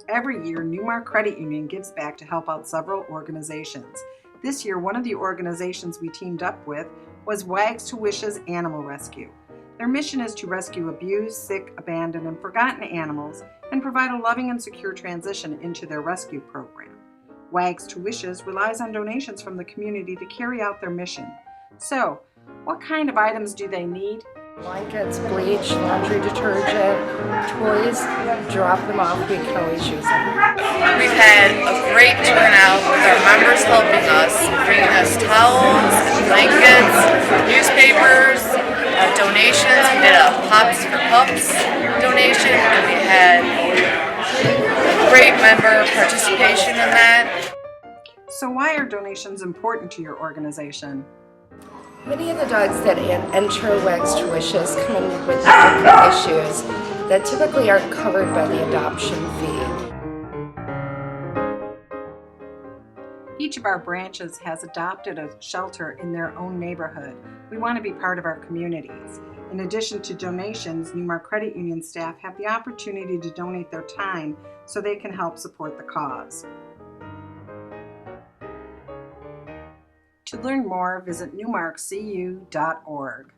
Every year, NuMark Credit Union gives back to help out several organizations. This year, one of the organizations we teamed up with was Wags to Wishes Animal Rescue. Their mission is to rescue abused, sick, abandoned, and forgotten animals and provide a loving and secure transition into their rescue program. Wags to Wishes relies on donations from the community to carry out their mission. So, what kind of items do they need? Blankets, bleach, laundry detergent, toys. Drop them off, we can always use them. We've had a great turnout with our members helping us, bringing us towels, blankets, newspapers, donations. We did a Pops for Pups donation, and we had great member participation in that. So why are donations important to your organization? Many of the dogs that enter Wags to Wishes come in with medical issues that typically aren't covered by the adoption fee. Each of our branches has adopted a shelter in their own neighborhood. We want to be part of our communities. In addition to donations, NuMark Credit Union staff have the opportunity to donate their time so they can help support the cause. To learn more, visit NuMarkCU.org.